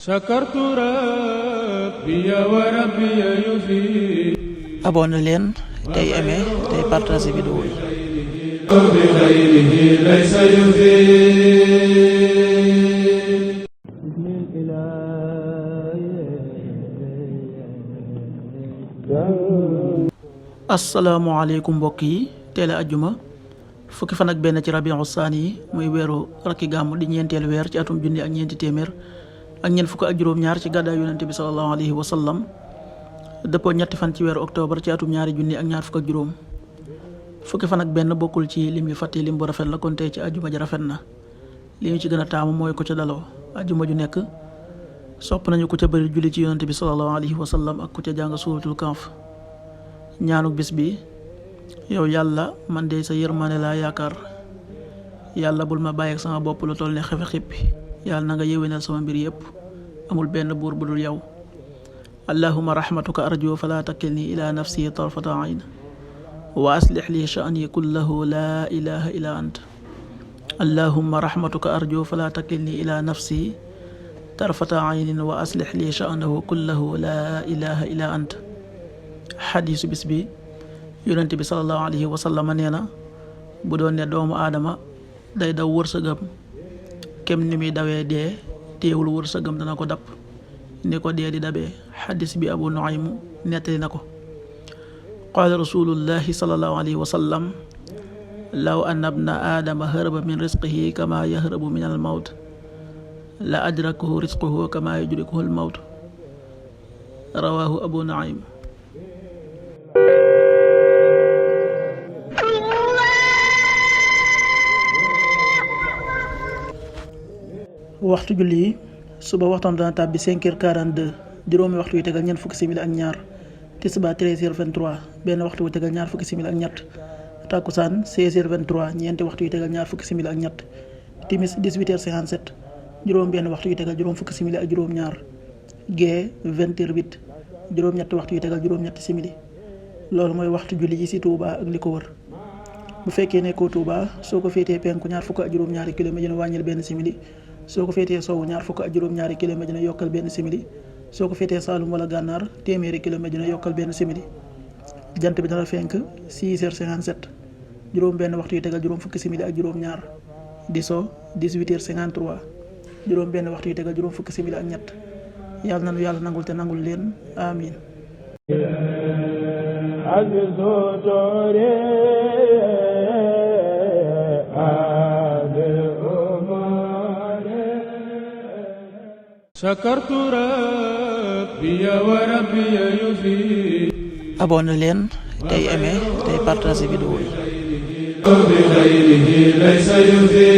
sakartu rabbi wa rabbi yufi. abonné leen tey aimé tey partagé vidéo yi. bi xayrihi laysa yufi. asalaamaaleykum mbokk yi teel a ajjuma fukki fan ak benn ci rabiu saani yi muy weeru rakki gàmmu di ñeenteelu weer ci atum junni ak ñeenti téeméer ak ñeent fukk ak juróom-ñaar ci gàddaay yonente bi sallallahu alayhi wa sallam dëppoo ñetti fan ci weeru octobre ci atum ñaari junni ak ñaar fukk ak juróom. fukki fan ak benn bokkul ci lim yu fàtte lim bu rafet la kon tey ci ajjuma ji rafet na li ñu ci gën a taamu mooy ko ca daloo ajjuma ju nekk sopp nañu ku ca bëri julli ci yonente bi sallallahu alayhi wa sallam ak ku ca jàng suuratul Kahf. ñaanuk bis bi yow yàlla man de sa yërmaane laa yaakaar yàlla bul ma bàyyi ak sama bopp lu toll ne xefe xippi yàlla na nga yéwénal sama mbir yépp amul benn buur bu dul yow. allahumma rahmatuka arju fala takilni ila nafsi tarfata ayn wa aslih li sha'ni kullahu la ilaha illa ant. allahumma rahmatuka arju fala takilni ila nafsi tarfata aynin wa aslih li sha'nahu kullahu la ilaha illa ant. xadiisu bis bi yonent bi sallallahu alayhi wa sallam nee na bu doon ne doomu aadama day daw wërsëgam kem ni muy dawee dee teewul wërsëgam dana ko dab ni ko dee di dabee. xadiis bi Abu Nuaym nettali na ko. qaala rasulullahi sallallahu alayhi wa sallam law anna ibna aadama haraba min rizqihi kama yahrabu min al mawt la adrakahu rizquhu kama yudrikuhu al mawt rawahu Abu Nuaym. waxtu julli yi suba waxtam dana tàbbi 5h42 juróomi waxtu yu tegal ñeent fukki simili ak ñaar tisbaar 13h23 benn waxtu yu tegal ñaar fukki simili ak ñett takkusaan 16h23 ñeenti waxtu yu tegal ñaar fukki simili ak ñett timis 18h57 juróom benn waxtu yu tegal juróom fukki simili ak juróom ñaar gee 20h08 juróom ñetti waxtu yu tegal juróom ñetti simili. loolu mooy waxtu julli yi ci Touba ak li ko wër. bu fekkee nekkoo Touba soo ko féetee penku ñaar fukk ak juróom-ñaari kilomètre dina wàññil benn simili soo ko féetee sowwu ñaar fukk ak juróom-ñaari kilomètre dina yokkal benn simili soo ko féetee Saalum wala Gànnaar téeméeri kilomètre dina yokkal benn simili. jant bi dana fenk 6h57 juróom benn waxtu yu tegal juróom fukki simili ak juróom ñaar di so 18h53 juróom benn waxtu yu tegal juróom fukki simili ak ñett. yàlla nanu yàlla nangul te nangul leen amiin. sakartu rabbi wa rabbi yufi. abonné leen tey aimé tey partagé vidéo yi. bi xayrihi laysa yufi.